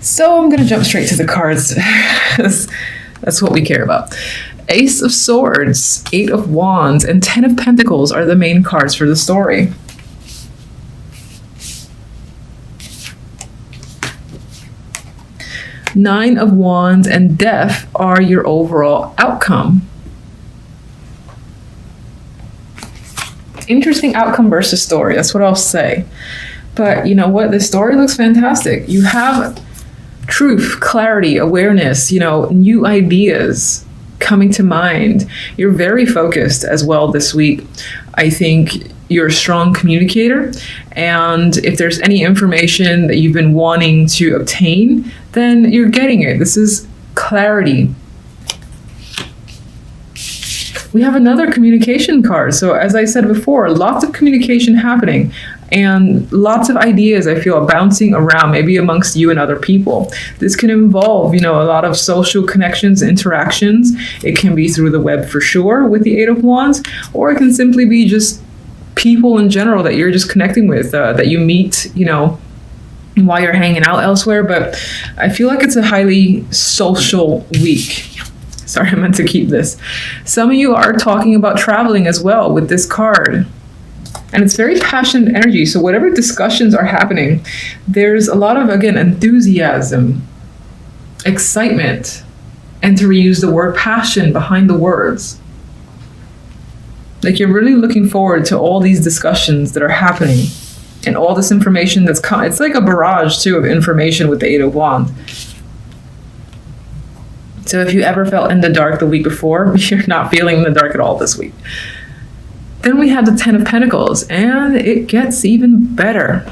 So I'm going to jump straight to the cards. That's what we care about. Ace of Swords, Eight of Wands, and Ten of Pentacles are the main cards for the story. Nine of Wands and Death are your overall outcome. Interesting outcome versus story. That's what I'll say. But you know what? The story looks fantastic. You have truth, clarity, awareness, new ideas coming to mind. You're very focused as well this week. I think you're a strong communicator. And if there's any information that you've been wanting to obtain, then you're getting it. This is clarity. We have another communication card. So as I said before, lots of communication happening and lots of ideas I feel bouncing around, maybe amongst you and other people. This can involve, a lot of social connections, interactions. It can be through the web for sure with the Eight of Wands, or it can simply be just people in general that you're just connecting with, that you meet, while you're hanging out elsewhere. But I feel like it's a highly social week. Sorry, I meant to keep this. Some of you are talking about traveling as well with this card. And it's very passionate energy. So whatever discussions are happening, there's a lot of, again, enthusiasm, excitement, and to reuse the word passion behind the words. Like you're really looking forward to all these discussions that are happening and all this information that's coming. It's like a barrage too of information with the Eight of Wands. So if you ever felt in the dark the week before, you're not feeling in the dark at all this week. Then we have the Ten of Pentacles, and it gets even better.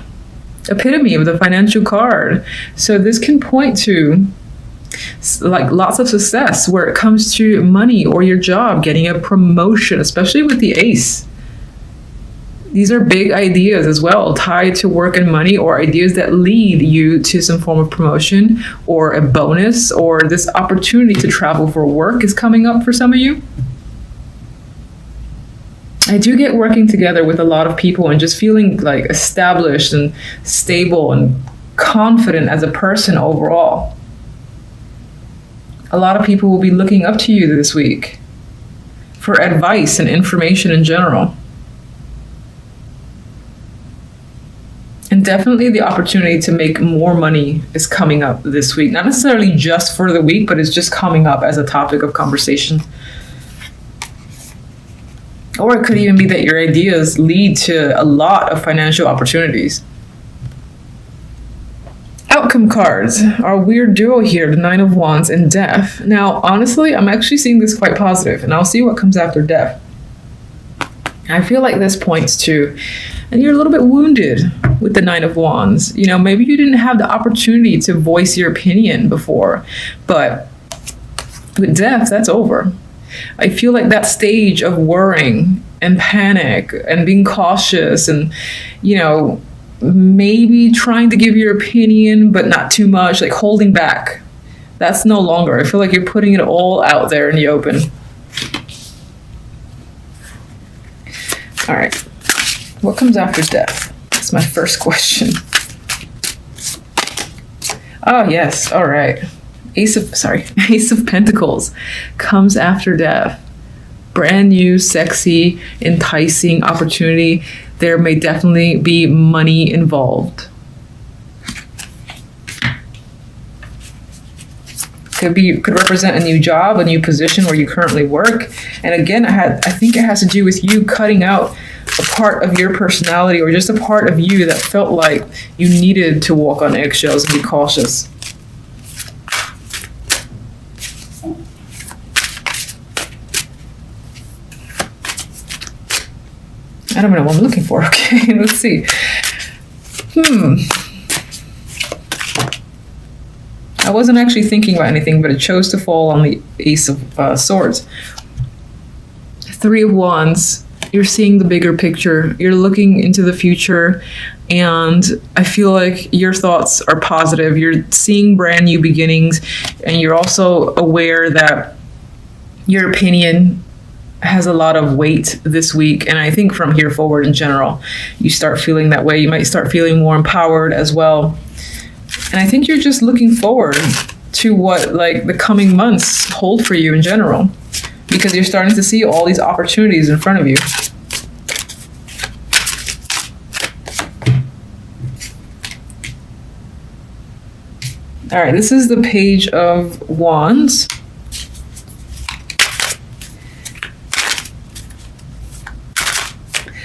Epitome of the financial card. So this can point to like lots of success where it comes to money or your job, getting a promotion, especially with the Ace. These are big ideas as well, tied to work and money, or ideas that lead you to some form of promotion or a bonus, or this opportunity to travel for work is coming up for some of you. I do get working together with a lot of people and just feeling like established and stable and confident as a person overall. A lot of people will be looking up to you this week for advice and information in general. And definitely the opportunity to make more money is coming up this week. Not necessarily just for the week, but it's just coming up as a topic of conversation. Or it could even be that your ideas lead to a lot of financial opportunities. Outcome cards, our weird duo here, the Nine of Wands and Death. Now, honestly, I'm actually seeing this quite positive, and I'll see what comes after Death. I feel like this points to, and you're a little bit wounded with the Nine of Wands. Maybe you didn't have the opportunity to voice your opinion before, but with Death, that's over. I feel like that stage of worrying and panic and being cautious and, maybe trying to give your opinion, but not too much, like holding back. That's no longer. I feel like you're putting it all out there in the open. All right. What comes after Death? That's my first question. Oh, yes. All right. Ace of Pentacles comes after Death. Brand new, sexy, enticing opportunity. There may definitely be money involved. Could represent a new job, a new position where you currently work. And again, I think it has to do with you cutting out a part of your personality or just a part of you that felt like you needed to walk on eggshells and be cautious. I don't know what I'm looking for. Okay, let's see. I wasn't actually thinking about anything, but it chose to fall on the Ace of Swords. Three of Wands. You're seeing the bigger picture. You're looking into the future, and I feel like your thoughts are positive. You're seeing brand new beginnings, and you're also aware that your opinion has a lot of weight this week. And I think from here forward in general, you start feeling that way. You might start feeling more empowered as well. And I think you're just looking forward to what like the coming months hold for you in general, because you're starting to see all these opportunities in front of you. All right, this is the Page of Wands.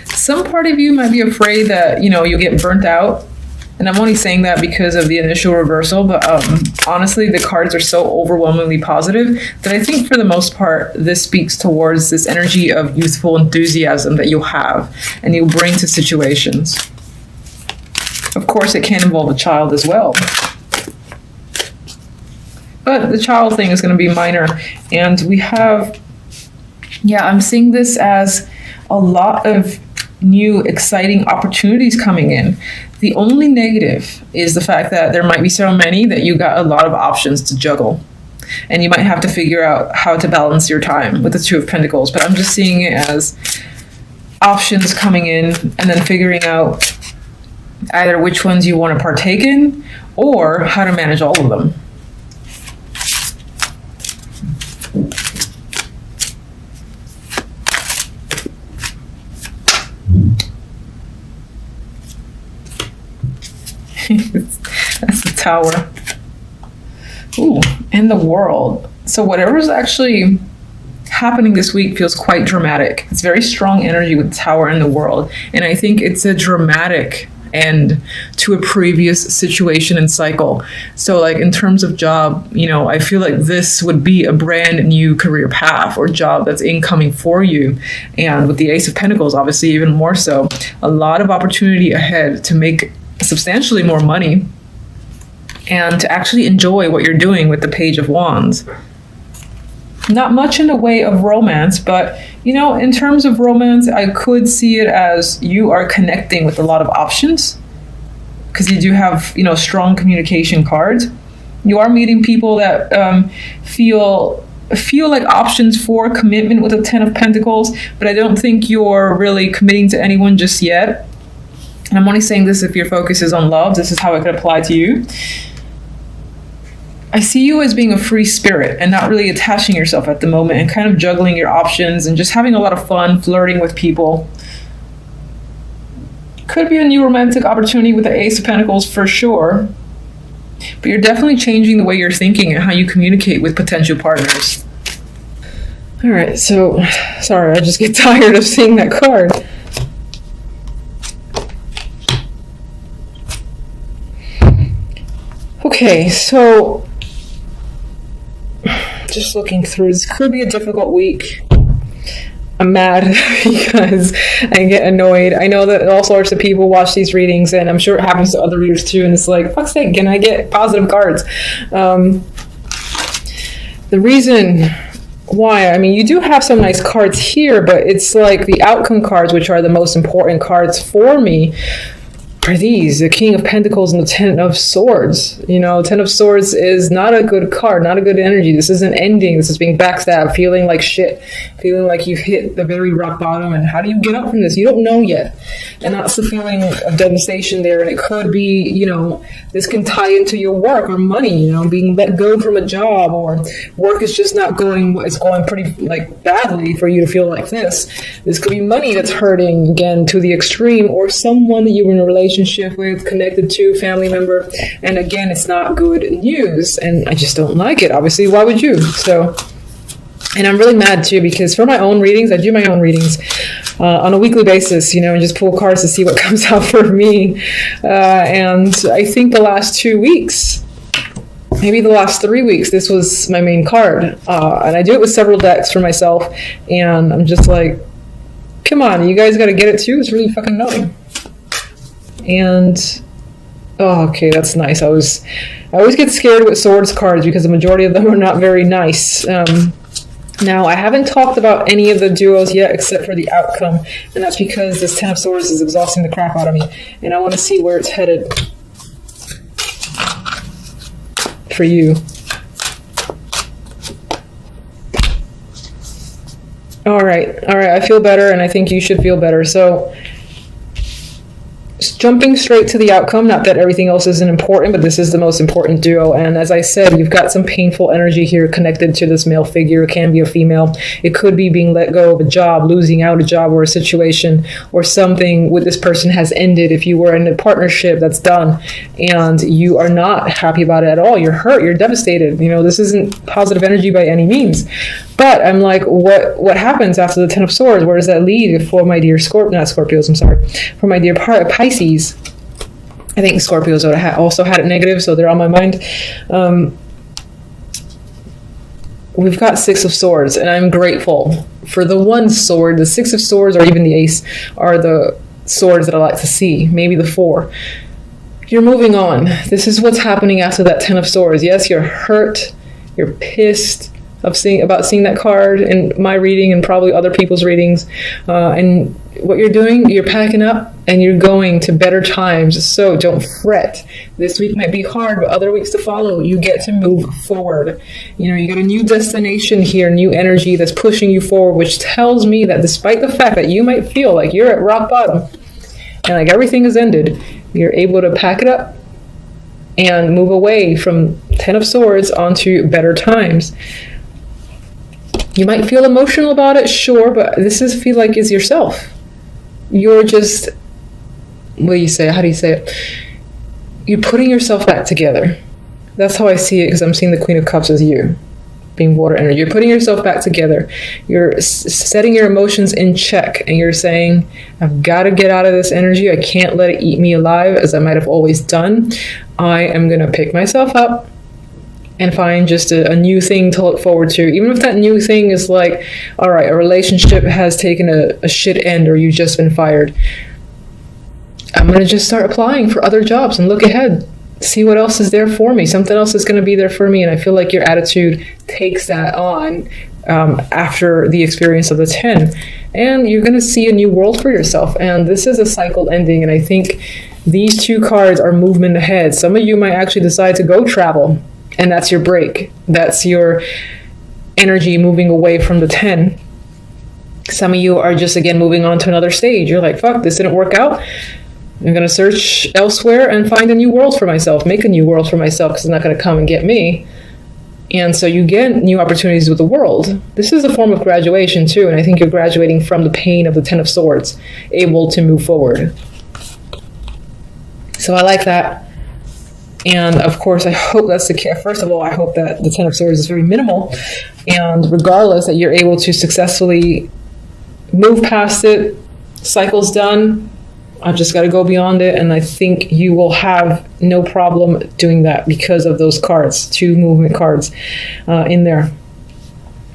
Some part of you might be afraid that, you'll get burnt out. And I'm only saying that because of the initial reversal, but honestly, the cards are so overwhelmingly positive that I think for the most part, this speaks towards this energy of youthful enthusiasm that you'll have and you'll bring to situations. Of course, it can involve a child as well. But the child thing is going to be minor. And we have, I'm seeing this as a lot of new exciting opportunities coming in. The only negative is the fact that there might be so many that you got a lot of options to juggle. And you might have to figure out how to balance your time with the Two of Pentacles. But I'm just seeing it as options coming in and then figuring out either which ones you want to partake in or how to manage all of them. That's the Tower. Ooh, and the World. So whatever's actually happening this week feels quite dramatic. It's very strong energy with the Tower and the World. And I think it's a dramatic end to a previous situation and cycle. So like in terms of job, I feel like this would be a brand new career path or job that's incoming for you. And with the Ace of Pentacles, obviously even more so, a lot of opportunity ahead to make substantially more money and to actually enjoy what you're doing with the Page of Wands. Not much in the way of romance, but in terms of romance, I could see it as you are connecting with a lot of options because you do have, strong communication cards. You are meeting people that feel like options for commitment with the Ten of Pentacles, but I don't think you're really committing to anyone just yet. And I'm only saying this if your focus is on love. This is how it could apply to you. I see you as being a free spirit and not really attaching yourself at the moment and kind of juggling your options and just having a lot of fun flirting with people. Could be a new romantic opportunity with the Ace of Pentacles for sure. But you're definitely changing the way you're thinking and how you communicate with potential partners. All right, so sorry, I just get tired of seeing that card. Okay, so just looking through, this could be a difficult week. I'm mad because I get annoyed. I know that all sorts of people watch these readings, and I'm sure it happens to other readers too, and it's like, fuck's sake, can I get positive cards? The reason why, you do have some nice cards here, but it's like the outcome cards, which are the most important cards for me, are these, the King of Pentacles and the Ten of Swords. Ten of Swords is not a good card, not a good energy. This isn't ending. This is being backstabbed, feeling like shit, feeling like you've hit the very rock bottom. And how do you get up from this? You don't know yet. And that's the feeling of devastation there. And it could be, this can tie into your work or money, being let go from a job, or work is just not going, it's going pretty badly for you to feel like this. This could be money that's hurting, again, to the extreme, or someone that you were in a relationship with, connected to, family member, and again, it's not good news, and I just don't like it. Obviously, why would you? So, and I'm really mad too, because for my own readings, I do my own readings on a weekly basis, and just pull cards to see what comes out for me, and I think the last 2 weeks, maybe the last 3 weeks, this was my main card, and I do it with several decks for myself, and I'm just like, come on, you guys got to get it too. It's really fucking annoying. And okay, that's nice. I always get scared with swords cards because the majority of them are not very nice. Now, I haven't talked about any of the duos yet except for the outcome, and that's because this Ten of Swords is exhausting the crap out of me, and I want to see where it's headed for you. All right, I feel better, and I think you should feel better. So jumping straight to the outcome, not that everything else isn't important, but this is the most important duo. And as I said, you've got some painful energy here connected to this male figure. It can be a female. It could be being let go of a job, losing out a job or a situation, or something with this person has ended. If you were in a partnership that's done and you are not happy about it at all, you're hurt, you're devastated. This isn't positive energy by any means. But I'm like, what happens after the Ten of Swords? Where does that lead for my dear for my dear Pisces? I think Scorpios also had it negative, so they're on my mind. We've got Six of Swords, and I'm grateful for the one sword. The Six of Swords, or even the Ace, are the swords that I like to see. Maybe the Four. You're moving on. This is what's happening after that Ten of Swords. Yes, you're hurt. You're pissed about seeing that card in my reading and probably other people's readings. And what you're doing, you're packing up and you're going to better times. So don't fret. This week might be hard, but other weeks to follow, you get to move forward. You got a new destination here, new energy that's pushing you forward, which tells me that despite the fact that you might feel like you're at rock bottom and like everything has ended, you're able to pack it up and move away from Ten of Swords onto better times. You might feel emotional about it, sure, but feel like it's yourself. You're just, how do you say it? You're putting yourself back together. That's how I see it, because I'm seeing the Queen of Cups as you, being water energy. You're putting yourself back together. You're setting your emotions in check, and you're saying, I've got to get out of this energy. I can't let it eat me alive, as I might have always done. I am going to pick myself up and find just a new thing to look forward to. Even if that new thing is like, all right, a relationship has taken a shit end, or you've just been fired. I'm going to just start applying for other jobs and look ahead. See what else is there for me. Something else is going to be there for me. And I feel like your attitude takes that on after the experience of the 10. And you're going to see a new world for yourself. And this is a cycle ending. And I think these two cards are movement ahead. Some of you might actually decide to go travel. And that's your break. That's your energy moving away from the 10. Some of you are just, again, moving on to another stage. You're like, fuck, this didn't work out. I'm going to search elsewhere and find a new world for myself. Make a new world for myself, because it's not going to come and get me. And so you get new opportunities with the world. This is a form of graduation, too. And I think you're graduating from the pain of the Ten of Swords, able to move forward. So I like that. And of course, I hope that's the case. First of all, I hope that the Ten of Swords is very minimal. And regardless, that you're able to successfully move past it. Cycle's done. I've just got to go beyond it. And I think you will have no problem doing that because of those cards, 2 movement cards in there.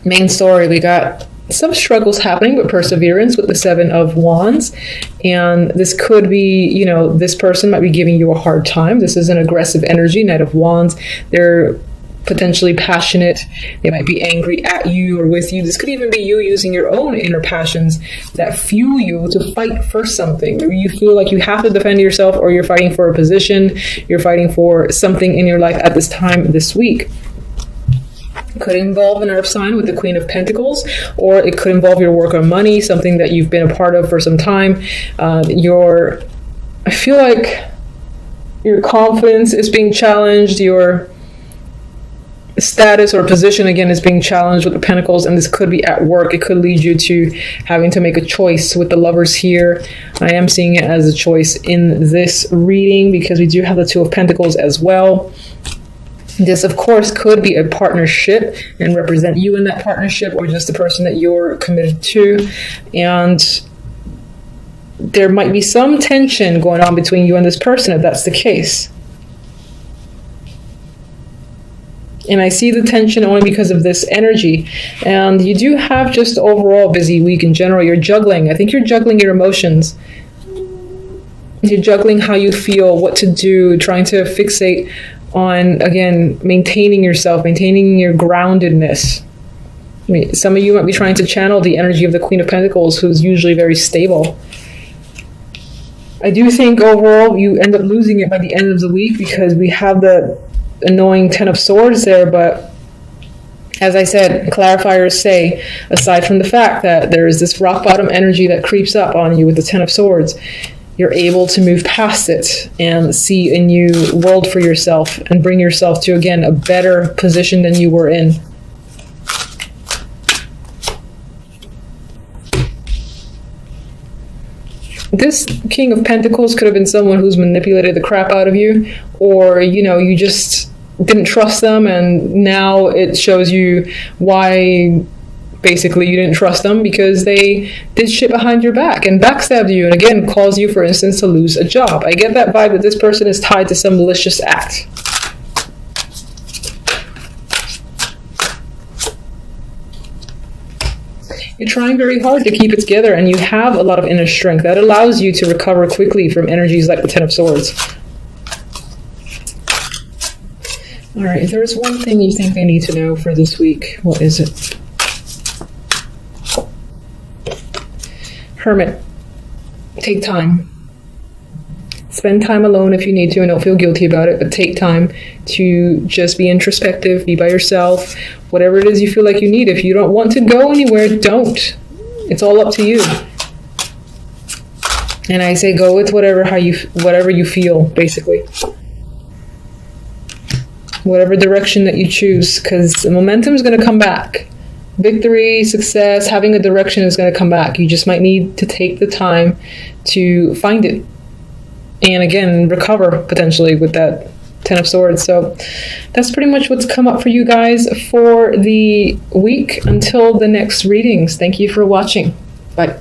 Main story, we got some struggles happening, but perseverance with the 7 of Wands. And this could be, this person might be giving you a hard time. This is an aggressive energy, Knight of Wands. They're potentially passionate. They might be angry at you or with you. This could even be you using your own inner passions that fuel you to fight for something. Maybe you feel like you have to defend yourself, or you're fighting for a position. You're fighting for something in your life at this time this week. Could involve an earth sign with the Queen of Pentacles, or it could involve your work or money, something that you've been a part of for some time. I feel like your confidence is being challenged, your status or position, again, is being challenged with the Pentacles, and this could be at work. It could lead you to having to make a choice with the Lovers here. I am seeing it as a choice in this reading, because we do have the 2 of Pentacles as well. This, of course, could be a partnership and represent you in that partnership, or just the person that you're committed to. And there might be some tension going on between you and this person if that's the case. And I see the tension only because of this energy. And you do have just overall busy week in general. You're juggling. I think you're juggling your emotions. You're juggling how you feel, what to do, trying to fixate on, again, maintaining yourself, maintaining your groundedness. I mean, some of you might be trying to channel the energy of the Queen of Pentacles, who's usually very stable. I do think overall you end up losing it by the end of the week, because we have the annoying 10 of Swords there. But as I said, clarifiers say, aside from the fact that there is this rock bottom energy that creeps up on you with the 10 of Swords, you're able to move past it and see a new world for yourself and bring yourself to, again, a better position than you were in. This King of Pentacles could have been someone who's manipulated the crap out of you, or, you know, you just didn't trust them, and now it shows you why basically you didn't trust them, because they did shit behind your back and backstabbed you, and again caused you, for instance, to lose a job. I get that vibe that this person is tied to some malicious act. You're trying very hard to keep it together, and you have a lot of inner strength that allows you to recover quickly from energies like the Ten of Swords. All right, if there's one thing you think they need to know for this week, what is it? Hermit. Take time. Spend time alone if you need to, and don't feel guilty about it, but take time to just be introspective, be by yourself, whatever it is you feel like you need. If you don't want to go anywhere, don't. It's all up to you. And I say go with whatever you feel, basically. Whatever direction that you choose, because the momentum is going to come back. Victory, success, having a direction is going to come back. You just might need to take the time to find it. And again, recover potentially with that Ten of Swords. So that's pretty much what's come up for you guys for the week. Until the next readings, thank you for watching. Bye.